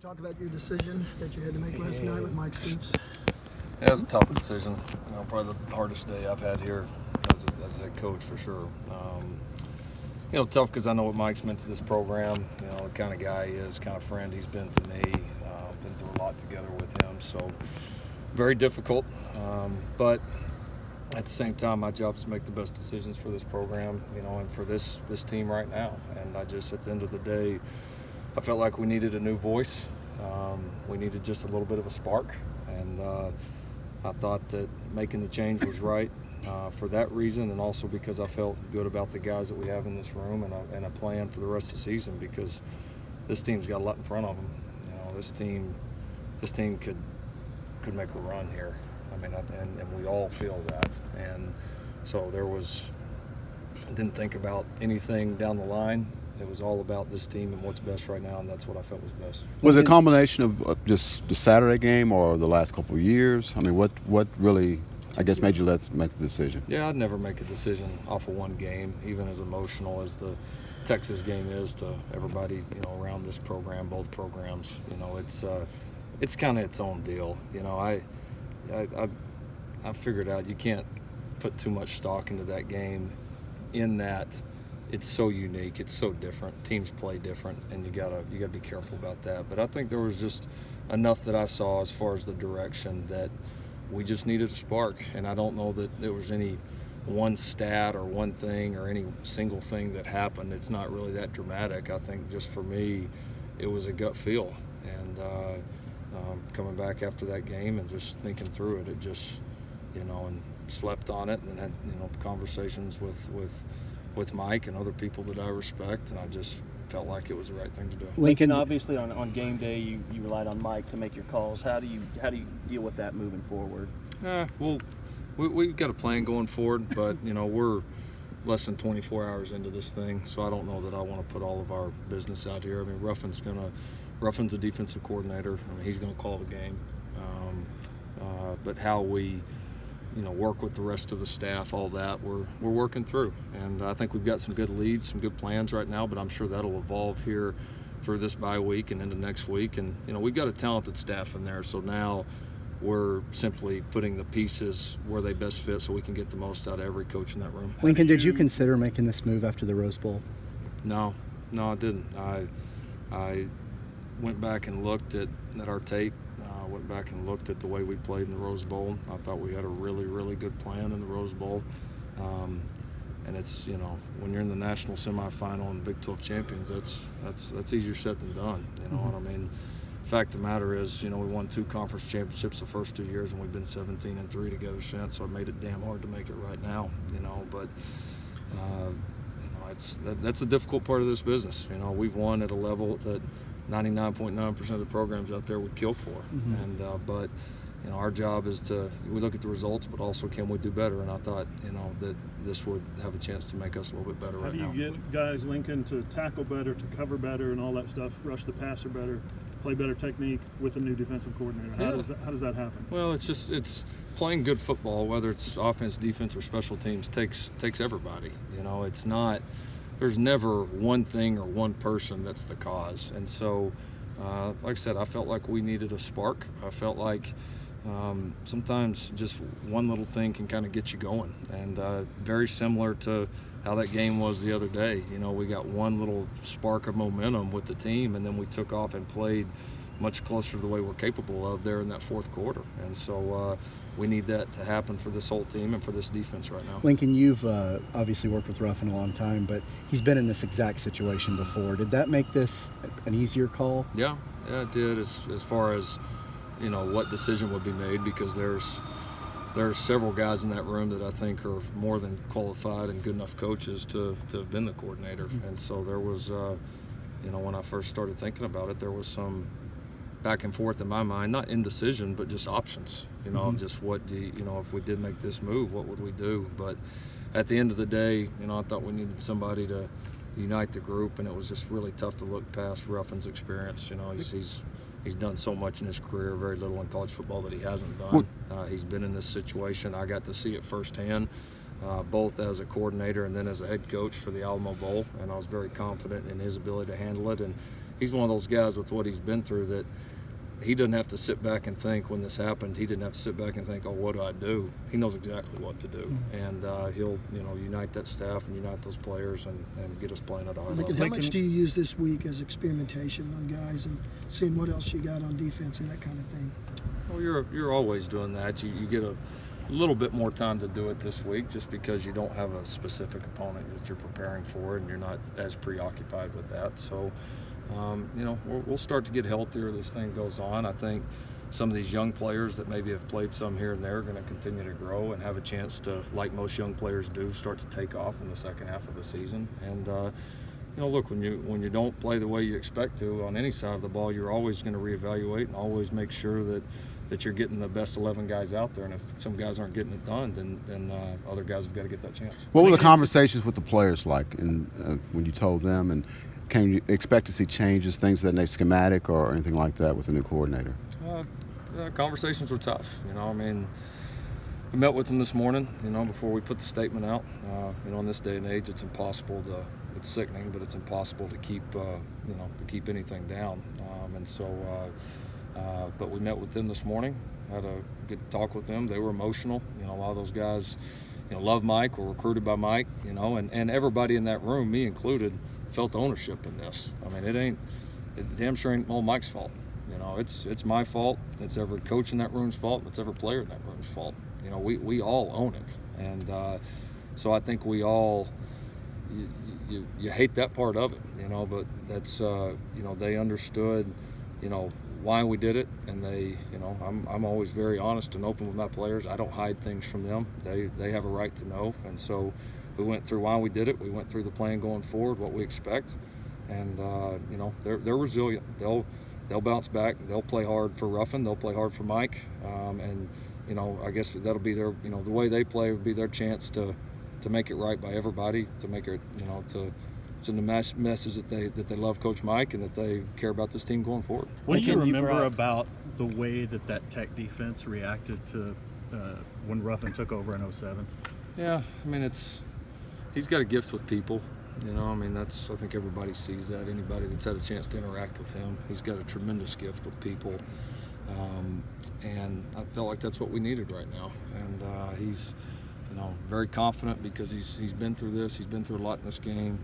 talk about your decision that you had to make last night with Mike Stoops? Yeah, it was a tough decision. Probably the hardest day I've had here as a head coach for sure. Tough because I know what Mike's meant to this program. The kind of guy he is, kind of friend he's been to me. Been through a lot together with him, so very difficult. But at the same time, my job is to make the best decisions for this program, and for this team right now. And I just, at the end of the day, I felt like we needed a new voice. We needed just a little bit of a spark, and I thought that making the change was right for that reason, and also because I felt good about the guys that we have in this room and a plan for the rest of the season, because this team's got a lot in front of them. This team could make a run here. And we all feel that. And so I didn't think about anything down the line. It was all about this team and what's best right now, and that's what I felt was best. Was it a combination of just the Saturday game or the last couple of years? What really, I guess, made you make the decision? Yeah, I'd never make a decision off of one game, even as emotional as the Texas game is to everybody, around this program, both programs. It's kind of its own deal. I figured out you can't put too much stock into that game, in that it's so unique, it's so different. Teams play different, and you gotta be careful about that. But I think there was just enough that I saw as far as the direction that we just needed a spark. And I don't know that there was any one stat or one thing or any single thing that happened. It's not really that dramatic. I think just for me, it was a gut feel. And coming back after that game and just thinking through it, and slept on it, and then had conversations with Mike and other people that I respect, and I just felt like it was the right thing to do. Lincoln, obviously on game day you relied on Mike to make your calls. How do you deal with that moving forward? Well, we've got a plan going forward, but we're less than 24 hours into this thing, so I don't know that I want to put all of our business out here. Ruffin's the defensive coordinator. He's going to call the game. But how we, work with the rest of the staff, all that, we're working through. And I think we've got some good leads, some good plans right now, but I'm sure that'll evolve here through this bye week and into next week. And, we've got a talented staff in there, so now we're simply putting the pieces where they best fit so we can get the most out of every coach in that room. Lincoln, did you consider making this move after the Rose Bowl? No, I didn't. I went back and looked at our tape. Went back and looked at the way we played in the Rose Bowl. I thought we had a really, really good plan in the Rose Bowl. And it's, when you're in the national semifinal and Big 12 champions, that's easier said than done. You know what I mean? Fact of the matter is, we won 2 conference championships the first 2 years, and we've been 17-3 together since. So it made it damn hard to make it right now. But that's a difficult part of this business. We've won at a level that 99.9% of the programs out there would kill for. But our job is we look at the results, but also can we do better? And I thought, that this would have a chance to make us a little bit better right now. How do you get guys, Lincoln, to tackle better, to cover better, and all that stuff, rush the passer better, play better technique with a new defensive coordinator? How does that happen? Well, it's playing good football, whether it's offense, defense, or special teams, takes everybody. It's not. There's never one thing or one person that's the cause. And so, like I said, I felt like we needed a spark. I felt like sometimes just one little thing can kind of get you going. And very similar to how that game was the other day. We got one little spark of momentum with the team, and then we took off and played much closer to the way we're capable of there in that fourth quarter. And so we need that to happen for this whole team and for this defense right now. Lincoln, you've obviously worked with Ruffin a long time, but he's been in this exact situation before. Did that make this an easier call? Yeah, it did, as far as, what decision would be made, because there's several guys in that room that I think are more than qualified and good enough coaches to have been the coordinator. And so there was, when I first started thinking about it, there was some back and forth in my mind, not indecision, but just options. Just what do if we did make this move, what would we do? But at the end of the day, I thought we needed somebody to unite the group, and it was just really tough to look past Ruffin's experience. He's done so much in his career, very little in college football that he hasn't done. He's been in this situation. I got to see it firsthand, both as a coordinator and then as a head coach for the Alamo Bowl, and I was very confident in his ability to handle it. And he's one of those guys with what he's been through that he doesn't have to sit back and think when this happened. He didn't have to sit back and think, oh, what do I do? He knows exactly what to do. And he'll, unite that staff and unite those players and get us playing at a high level. Lincoln, how much do you use this week as experimentation on guys and seeing what else you got on defense and that kind of thing? Well, you're always doing that. You get a little bit more time to do it this week just because you don't have a specific opponent that you're preparing for and you're not as preoccupied with that. So, we'll start to get healthier as this thing goes on. I think some of these young players that maybe have played some here and there are going to continue to grow and have a chance to, like most young players do, start to take off in the second half of the season. And look, when you don't play the way you expect to on any side of the ball, you're always going to reevaluate and always make sure that you're getting the best 11 guys out there. And if some guys aren't getting it done, then other guys have got to get that chance. What were the conversations with the players like when you told them, and can you expect to see changes, things that they schematic or anything like that with the new coordinator? Conversations were tough. We met with them this morning, before we put the statement out. In this day and age, it's impossible it's sickening, but it's impossible to keep, anything down. But we met with them this morning, had a good talk with them. They were emotional. A lot of those guys, love Mike, were recruited by Mike, and everybody in that room, me included, felt ownership in this. It damn sure ain't all Mike's fault. It's my fault. It's every coach in that room's fault. It's every player in that room's fault. We all own it. And so I think we all, you hate that part of it, but that's, they understood, why we did it. And they, I'm always very honest and open with my players. I don't hide things from them. They have a right to know. And so we went through why we did it. We went through the plan going forward, what we expect. And, they're resilient. They'll bounce back. They'll play hard for Ruffin. They'll play hard for Mike. I guess that'll be their, the way they play would be their chance to make it right by everybody, to make it, to send the message that they love Coach Mike and that they care about this team going forward. What do you remember about the way that Tech defense reacted to when Ruffin took over in 07? Yeah, he's got a gift with people. I think everybody sees that. Anybody that's had a chance to interact with him, he's got a tremendous gift with people. And I felt like that's what we needed right now. And he's, very confident because he's been through this. He's been through a lot in this game.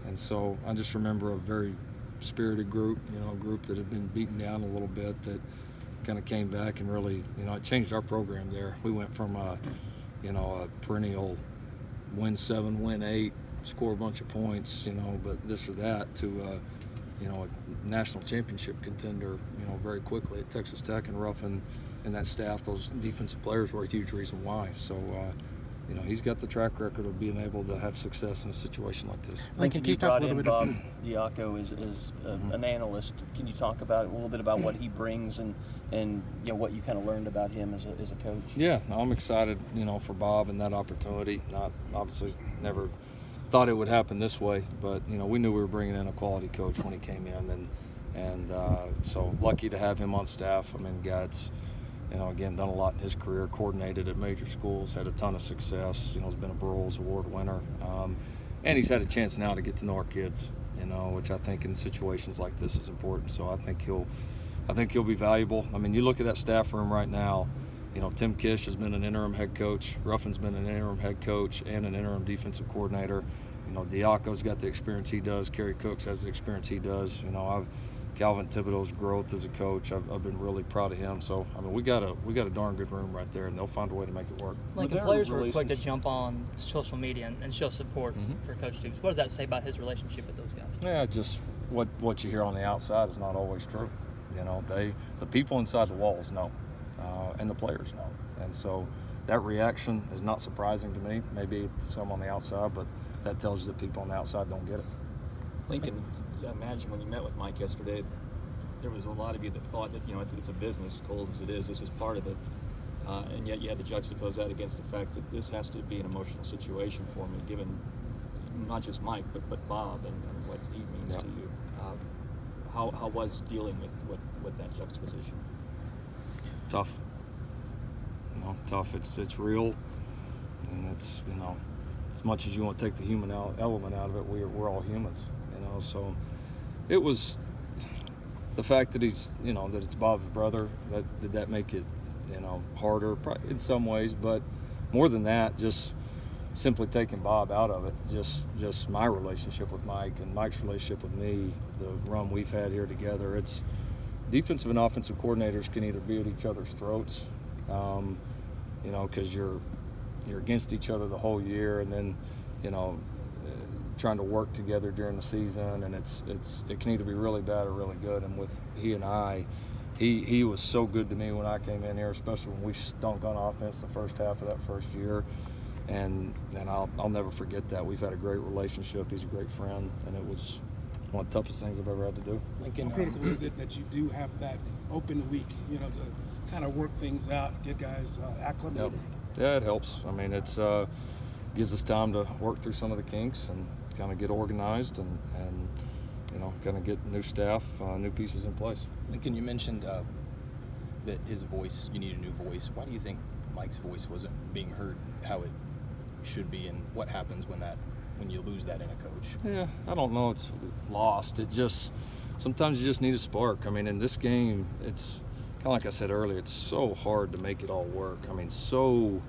And so I just remember a very spirited group, a group that had been beaten down a little bit that kind of came back and really, it changed our program there. We went from a perennial win 7, win 8, score a bunch of points, but this or that, to a national championship contender, very quickly at Texas Tech. And Ruffin and that staff, those defensive players, were a huge reason why. So, he's got the track record of being able to have success in a situation like this. Lincoln, you brought in Bob Diaco as an analyst. Can you talk about a little bit about what he brings and what you kind of learned about him as a coach? Yeah, I'm excited, for Bob and that opportunity. Not obviously never thought it would happen this way, but we knew we were bringing in a quality coach when he came in, and so lucky to have him on staff. Guy's again done a lot in his career, coordinated at major schools, had a ton of success. Has been a Burroughs Award winner, and he's had a chance now to get to know our kids. Which I think in situations like this is important. So I think he'll be valuable. You look at that staff room right now. Tim Kish has been an interim head coach. Ruffin's been an interim head coach and an interim defensive coordinator. Diaco's got the experience he does. Kerry Cooks has the experience he does. Calvin Thibodeau's growth as a coach, I've been really proud of him. So we got a darn good room right there, and they'll find a way to make it work. Lincoln, players were quick to jump on social media and show support for Coach Stoops. What does that say about his relationship with those guys? Yeah, just what you hear on the outside is not always true. The people inside the walls know, and the players know, and so that reaction is not surprising to me. Maybe some on the outside, but that tells you that people on the outside don't get it. Lincoln, I imagine when you met with Mike yesterday, there was a lot of you that thought that it's a business, cold as it is, this is part of it, and yet you had to juxtapose that against the fact that this has to be an emotional situation for me, given not just Mike but Bob and what he means to you. How was dealing with that juxtaposition? Tough. Tough. It's real, and it's as much as you want to take the human element out of it, we're all humans. So It was the fact that he's, that it's Bob's brother. Did that make it, harder? Probably in some ways, but more than that, just simply taking Bob out of it. Just my relationship with Mike and Mike's relationship with me, the run we've had here together. It's defensive and offensive coordinators can either be at each other's throats, because you're against each other the whole year, and then, trying to work together during the season, and it can either be really bad or really good. And with he and I, he was so good to me when I came in here, especially when we stunk on offense the first half of that first year, and I'll never forget that. We've had a great relationship. He's a great friend, and it was one of the toughest things I've ever had to do. How critical is it that you do have that open week, to kind of work things out, get guys acclimated? Yep. Yeah, it helps. I mean, it's gives us time to work through some of the kinks and kind of get organized and kind of get new staff, new pieces in place. Lincoln, you mentioned that his voice, you need a new voice. Why do you think Mike's voice wasn't being heard how it should be, and what happens when you lose that in a coach? Yeah, I don't know. It's lost. It just sometimes you just need a spark. I mean, in this game, it's kind of like I said earlier. It's so hard to make it all work. I mean, so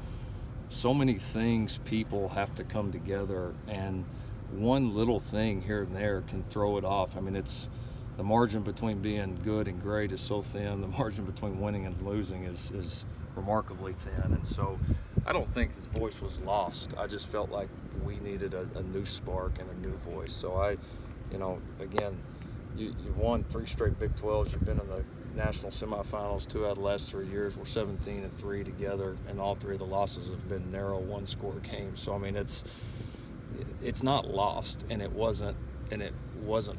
many things, people have to come together, and one little thing here and there can throw it off. I mean, it's the margin between being good and great is so thin. The margin between winning and losing is remarkably thin. And so I don't think his voice was lost. I just felt like we needed a new spark and a new voice. So again, you've won 3 straight Big 12s. You've been in the national semifinals 2 out of the last 3 years. We're 17-3 together, and all 3 of the losses have been narrow 1-score games. So I mean, it's not lost, and it wasn't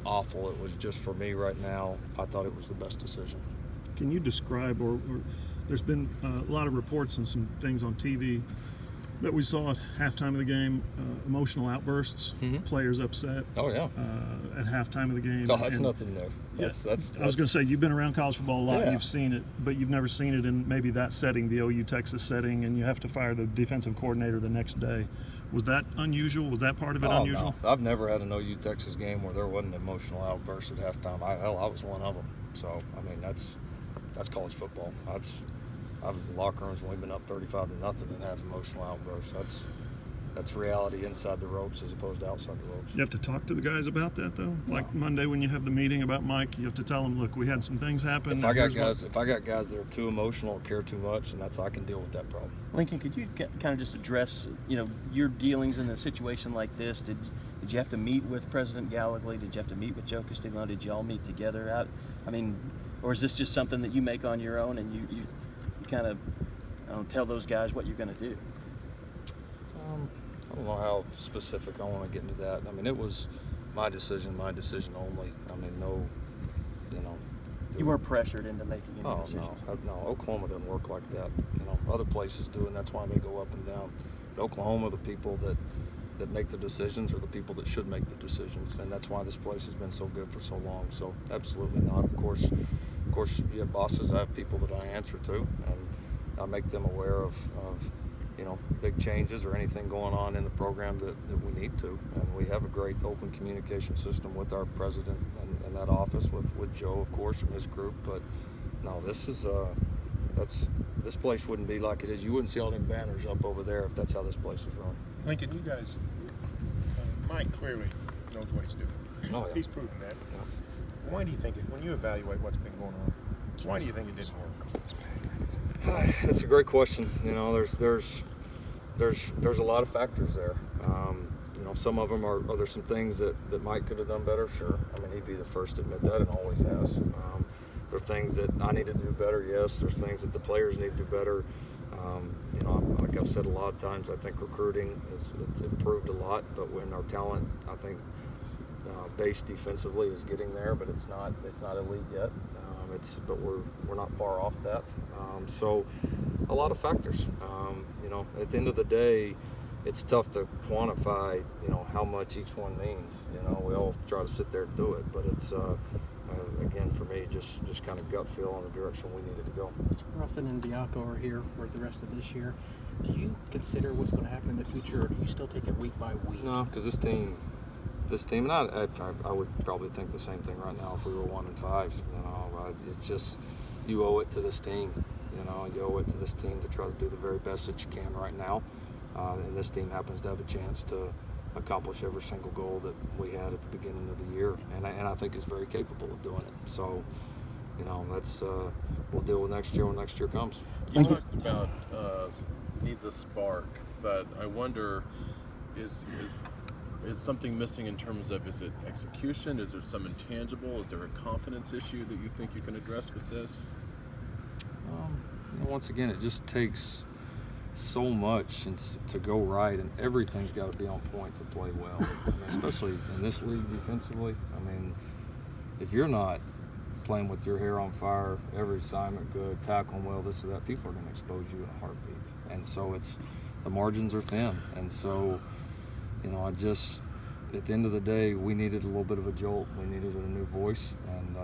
awful. It was just, for me right now, I thought it was the best decision. Can you describe, or there's been a lot of reports and some things on TV that we saw at halftime of the game, emotional outbursts, players upset. Oh yeah. At halftime of the game. Oh, that's nothing new. That's I was going to say, you've been around college football a lot. Yeah. You've seen it, but you've never seen it in maybe that setting, the OU Texas setting, and you have to fire the defensive coordinator the next day. Was that unusual? Was that part of it unusual? No. I've never had an OU Texas game where there wasn't an emotional outburst at halftime. I was one of them. So I mean, that's college football. I've been in locker rooms when we've been up 35-0 and have emotional outbursts. That's reality inside the ropes as opposed to outside the ropes. You have to talk to the guys about that, though. Like Monday when you have the meeting about Mike, you have to tell them, look, we had some things happen. If I got guys that are too emotional or care too much, then I can deal with that problem. Lincoln, could you kind of just address, your dealings in a situation like this? Did you have to meet with President Gallagher? Did you have to meet with Joe Castiglione? Did you all meet together? Or is this just something that you make on your own and you kind of tell those guys what you're going to do? I don't know how specific I want to get into that. I mean, it was my decision only. I mean, no, You weren't pressured into making any Oh, decisions? no. Oklahoma doesn't work like that. Other places do, and that's why they go up and down. But Oklahoma, the people that make the decisions are the people that should make the decisions, and that's why this place has been so good for so long. So absolutely not. Of course, you have bosses. I have people that I answer to, and I make them aware of big changes or anything going on in the program that we need to. And we have a great open communication system with our president and that office with Joe, of course, and his group. But no, this place wouldn't be like it is. You wouldn't see all them banners up over there if that's how this place was run. Lincoln, you guys, Mike clearly knows what he's doing. Oh, yeah. He's proven that. Why do you think when you evaluate what's been going on, why do you think it didn't work? That's a great question. There's a lot of factors there. Some of them are there's some things that Mike could have done better. Sure. I mean, he'd be the first to admit that, and always has. There are things that I need to do better. Yes. There's things that the players need to do better. Like I've said a lot of times, I think recruiting it's improved a lot, but when our talent, I think, base defensively is getting there, but it's not elite yet. But we're not far off that. So a lot of factors. At the end of the day, it's tough to quantify, how much each one means. We all try to sit there and do it, but it's again, for me, just kind of gut feel on the direction we needed to go. Ruffin and Diaco are here for the rest of this year. Do you consider what's going to happen in the future, or do you still take it week by week? No, because this team this team, and I would probably think the same thing right now if we were 1-5. You know, it's just you owe it to this team. You know, you owe it to this team to try to do the very best that you can right now. And this team happens to have a chance to accomplish every single goal that we had at the beginning of the year, and I think is very capable of doing it. So, you know, that's we'll deal with next year when next year comes. You talked about needs a spark, but I wonder, is something missing in terms of, is it execution? Is there some intangible? Is there a confidence issue that you think you can address with this? You know, once again, it just takes so much to go right, and everything's got to be on point to play well. I mean, especially in this league defensively. I mean, if you're not playing with your hair on fire, every assignment good, tackling well, this or that, people are going to expose you in a heartbeat. And so the margins are thin. And so, you know, at the end of the day, we needed a little bit of a jolt. We needed a new voice, and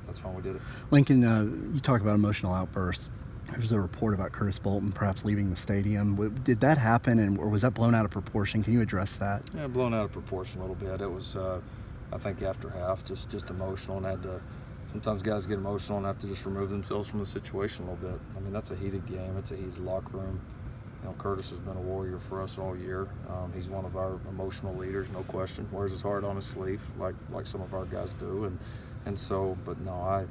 that's why we did it. Lincoln, you talk about emotional outbursts. There's a report about Curtis Bolton perhaps leaving the stadium. Did that happen, or was that blown out of proportion? Can you address that? Yeah, blown out of proportion a little bit. It was, I think, after half, just emotional, and had to. Sometimes guys get emotional and have to just remove themselves from the situation a little bit. I mean, that's a heated game. It's a heated locker room. You know, Curtis has been a warrior for us all year. He's one of our emotional leaders, no question. Wears his heart on his sleeve, like some of our guys do, and so. But no, I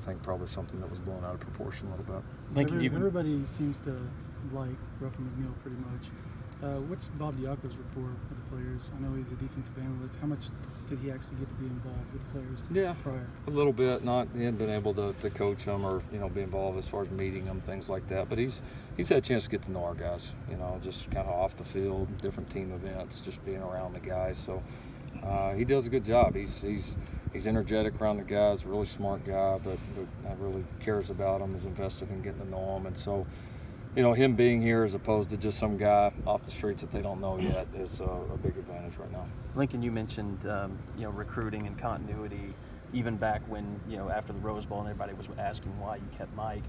think probably something that was blown out of proportion a little bit. Everybody seems to like Ruffin McNeil pretty much. What's Bob Diaco's report for the players? I know he's a defensive analyst. How much did he actually get to be involved with the players prior? A little bit. He hadn't been able to coach them or, you know, be involved as far as meeting them, things like that. But he's had a chance to get to know our guys, you know, just kind of off the field, different team events, just being around the guys. So he does a good job. He's energetic around the guys, really smart guy, but really cares about them, is invested in getting to know them. And so, you know, him being here as opposed to just some guy off the streets that they don't know yet is a big advantage right now. Lincoln, you mentioned you know, recruiting and continuity, even back when, you know, after the Rose Bowl and everybody was asking why you kept Mike.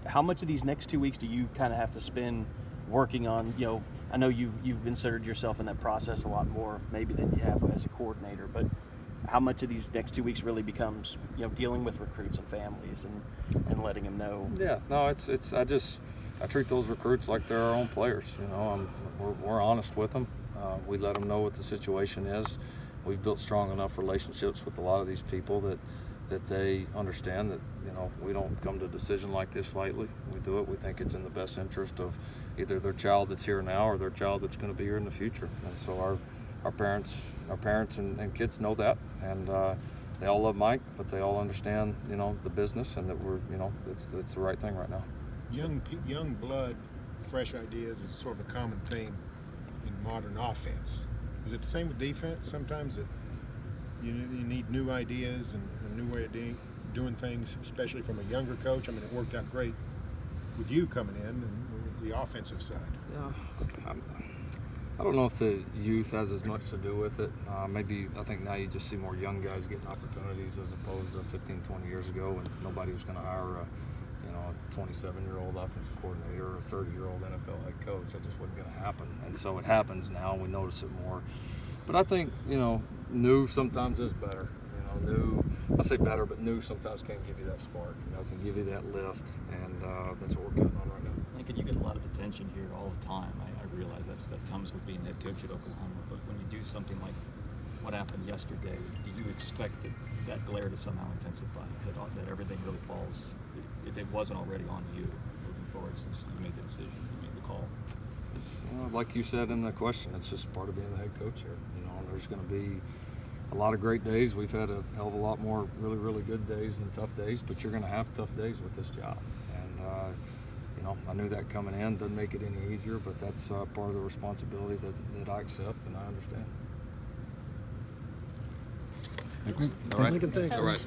How much of these next 2 weeks do you kind of have to spend working on, you know, I know you've inserted yourself in that process a lot more maybe than you have as a coordinator, but how much of these next 2 weeks really becomes, you know, dealing with recruits and families and letting them know? Yeah, no, I treat those recruits like they're our own players. You know, we're honest with them. We let them know what the situation is. We've built strong enough relationships with a lot of these people that they understand that, you know, we don't come to a decision like this lightly. We do it. We think it's in the best interest of either their child that's here now or their child that's going to be here in the future. And so our parents and kids know that, and they all love Mike, but they all understand, you know, the business, and that we're, you know, it's the right thing right now. Young blood, fresh ideas is sort of a common theme in modern offense. Is it the same with defense? Sometimes you need new ideas and a new way of doing things, especially from a younger coach. I mean, it worked out great with you coming in and the offensive side. Yeah, I don't know if the youth has as much to do with it. Maybe I think now you just see more young guys getting opportunities as opposed to 15, 20 years ago when nobody was going to hire a 27-year-old offensive coordinator or a 30-year-old NFL head coach. That just wasn't going to happen. And so it happens now, and we notice it more. But I think, you know, new sometimes is better. You know, new, I say better, but new sometimes can give you that spark, you know, can give you that lift, and that's what we're counting on right now. Lincoln, you get a lot of attention here all the time. I realize that comes with being head coach at Oklahoma, but when you do something like what happened yesterday, do you expect that glare to somehow intensify, that everything really falls, if it wasn't already on you moving forward since you made the decision, you made the call? Like you said in the question, it's just part of being the head coach here. You know, there's going to be a lot of great days. We've had a hell of a lot more really, really good days than tough days, but you're going to have tough days with this job. And, you know, I knew that coming in. Doesn't make it any easier, but that's part of the responsibility that I accept and I understand. Thanks. All right. Lincoln, thanks. All right.